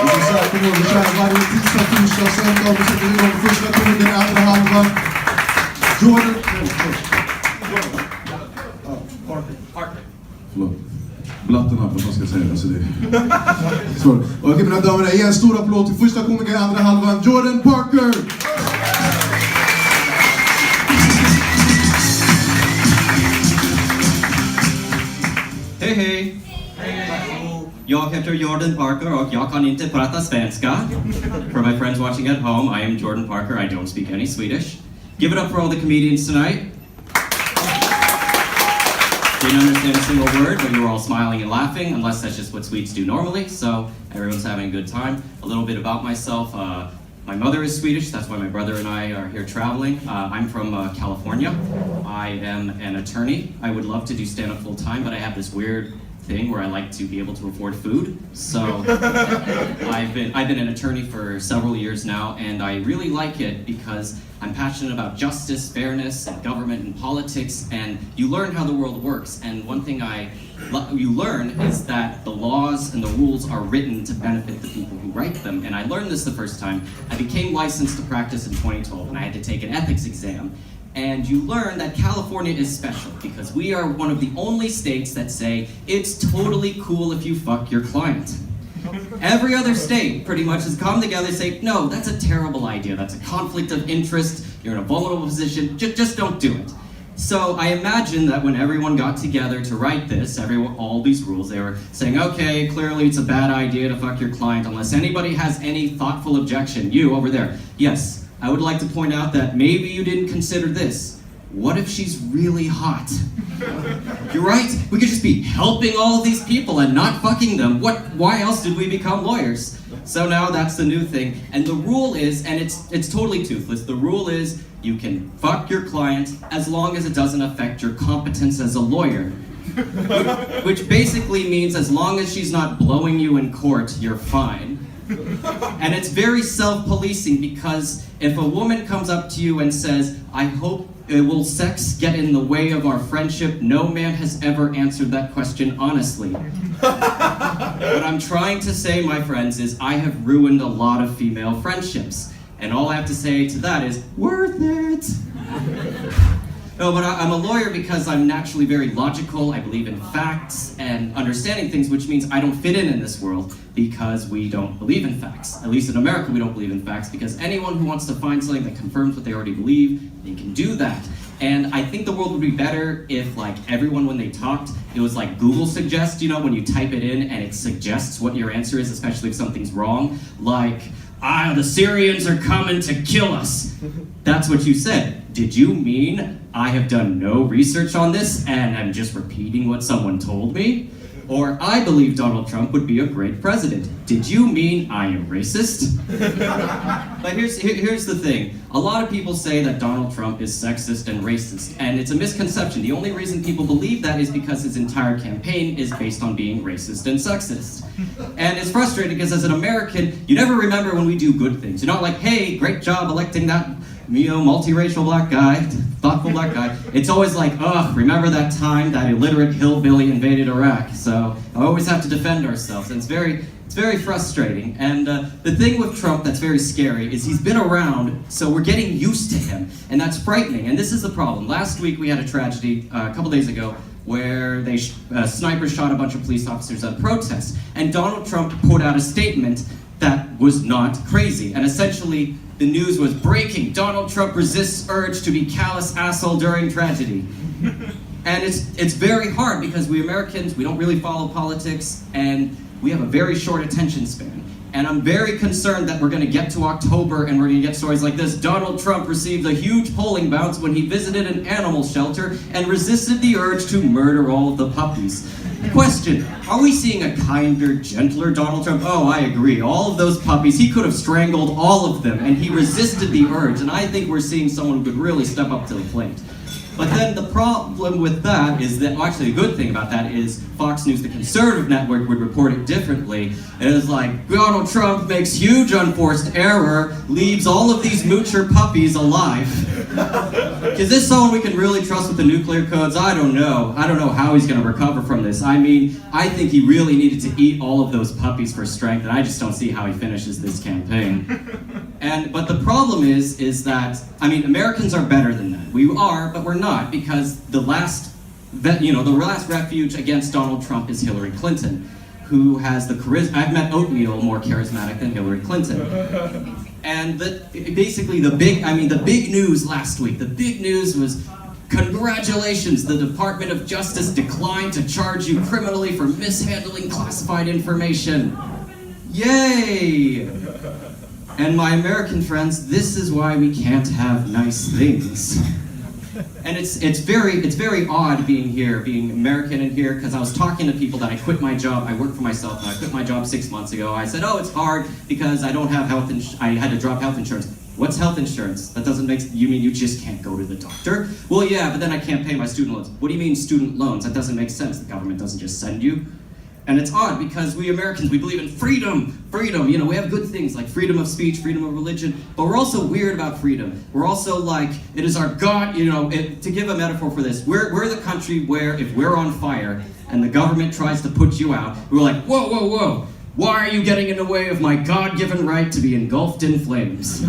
Och som sagt, kommer vi köra varje tisdag, torsdag, söndag. Vi sätter igång första perioden, andra halvan. Jordan... Förlåt. Blatten här, vad man ska säga. Så det är svårt. Okej, mina damer och herrar, en stor applåd till första komikern, andra halvan, Jordan Parker! Hej hej! Jag heter Jordan Parker och jag kan inte prata svenska. For my friends watching at home, I am Jordan Parker. I don't speak any Swedish. Give it up for all the comedians tonight. Didn't understand a single word, but you were all smiling and laughing, unless that's just what Swedes do normally, so everyone's having a good time. A little bit about myself. My mother is Swedish, that's why my brother and I are here traveling. I'm from California. I am an attorney. I would love to do stand-up full-time, but I have this weird thing where I like to be able to afford food. So I've been an attorney for several years now, and I really like it because I'm passionate about justice, fairness, and government and politics, and you learn how the world works. And one thing you learn is that the laws and the rules are written to benefit the people who write them. And I learned this the first time. I became licensed to practice in 2012, and I had to take an ethics exam. And you learn that California is special because we are one of the only states that say it's totally cool if you fuck your client. Every other state pretty much has come together and say, no, that's a terrible idea. That's a conflict of interest. You're in a vulnerable position. Just don't do it. So I imagine that when everyone got together to write this, all these rules, they were saying, okay, clearly it's a bad idea to fuck your client unless anybody has any thoughtful objection. You over there, yes. I would like to point out that maybe you didn't consider this. What if she's really hot? You're right, we could just be helping all of these people and not fucking them. Why else did we become lawyers? So now that's the new thing. And the rule is, and it's totally toothless, the rule is you can fuck your client as long as it doesn't affect your competence as a lawyer. Which basically means as long as she's not blowing you in court, you're fine. And it's very self-policing because if a woman comes up to you and says, I hope will sex get in the way of our friendship, no man has ever answered that question honestly. What I'm trying to say, my friends, is I have ruined a lot of female friendships. And all I have to say to that is, worth it. No, but I'm a lawyer because I'm naturally very logical. I believe in facts and understanding things, which means I don't fit in this world because we don't believe in facts. At least in America, we don't believe in facts because anyone who wants to find something that confirms what they already believe, they can do that. And I think the world would be better if, like, everyone when they talked, it was like Google suggests, you know, when you type it in and it suggests what your answer is, especially if something's wrong. Like, the Syrians are coming to kill us. That's what you said. Did you mean I have done no research on this and I'm just repeating what someone told me? Or I believe Donald Trump would be a great president. Did you mean I am racist? But here's the thing. A lot of people say that Donald Trump is sexist and racist, and it's a misconception. The only reason people believe that is because his entire campaign is based on being racist and sexist. And it's frustrating because as an American, you never remember when we do good things. You're not like, hey, great job electing that, you know, multiracial black guy, thoughtful black guy. It's always like, ugh, remember that time that illiterate hillbilly invaded Iraq? So I always have to defend ourselves, and it's very frustrating. And the thing with Trump that's very scary is he's been around, so we're getting used to him, and that's frightening. And this is the problem. Last week we had a tragedy, a couple days ago, where snipers shot a bunch of police officers at a protest, and Donald Trump put out a statement that was not crazy, and essentially the news was breaking. Donald Trump resists urge to be callous asshole during tragedy. And it's very hard because we Americans, we don't really follow politics, and we have a very short attention span. And I'm very concerned that we're going to get to October and we're going to get stories like this. Donald Trump received a huge polling bounce when he visited an animal shelter and resisted the urge to murder all of the puppies. Question, are we seeing a kinder, gentler Donald Trump? Oh, I agree. All of those puppies, he could have strangled all of them, and he resisted the urge. And I think we're seeing someone who could really step up to the plate. But then the problem with that is that, well, actually, the good thing about that is Fox News, the conservative network, would report it differently. It was like, Donald Trump makes huge unforced error, leaves all of these moocher puppies alive. Is this someone we can really trust with the nuclear codes? I don't know. I don't know how he's going to recover from this. I mean, I think he really needed to eat all of those puppies for strength, and I just don't see how he finishes this campaign. But the problem is that, I mean, Americans are better than that. We are, but we're not, because the last refuge against Donald Trump is Hillary Clinton, who has the charisma. I've met oatmeal more charismatic than Hillary Clinton. And basically the big news last week, the big news was, congratulations, the Department of Justice declined to charge you criminally for mishandling classified information. Yay! And my American friends, this is why we can't have nice things. And it's very odd being here, being American in here, because I was talking to people that I quit my job. I work for myself, and I quit my job 6 months ago. I said, oh, it's hard because I don't have I had to drop health insurance. What's health insurance? That doesn't make, you mean you just can't go to the doctor? Well, yeah, but then I can't pay my student loans. What do you mean student loans? That doesn't make sense. The government doesn't just send you. And it's odd because we Americans, we believe in freedom, you know, we have good things like freedom of speech, freedom of religion, but we're also weird about freedom. We're also like, it is our God, you know, to give a metaphor for this, we're the country where if we're on fire and the government tries to put you out, we're like, whoa, whoa, whoa, why are you getting in the way of my God-given right to be engulfed in flames?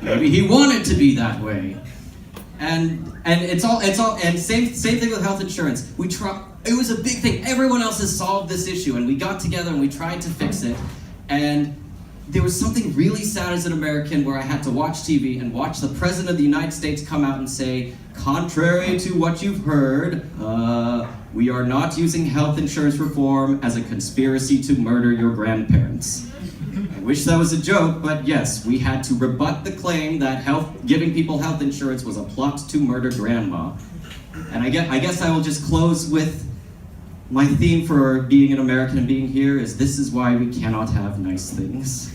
Maybe he wanted to be that way. And same thing with health insurance. It was a big thing. Everyone else has solved this issue, and we got together and we tried to fix it. And there was something really sad as an American where I had to watch TV and watch the President of the United States come out and say, contrary to what you've heard, we are not using health insurance reform as a conspiracy to murder your grandparents. I wish that was a joke, but yes, we had to rebut the claim that giving people health insurance was a plot to murder grandma. And I guess I will just close with my theme for being an American and being here is this is why we cannot have nice things.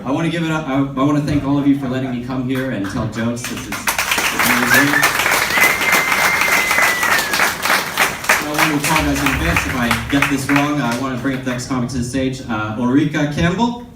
I want to give it up. I want to thank all of you for letting me come here and tell jokes. This is amazing. I want to apologize in advance if I get this wrong. I want to bring up the next comic to the stage, Ulrika Campbell.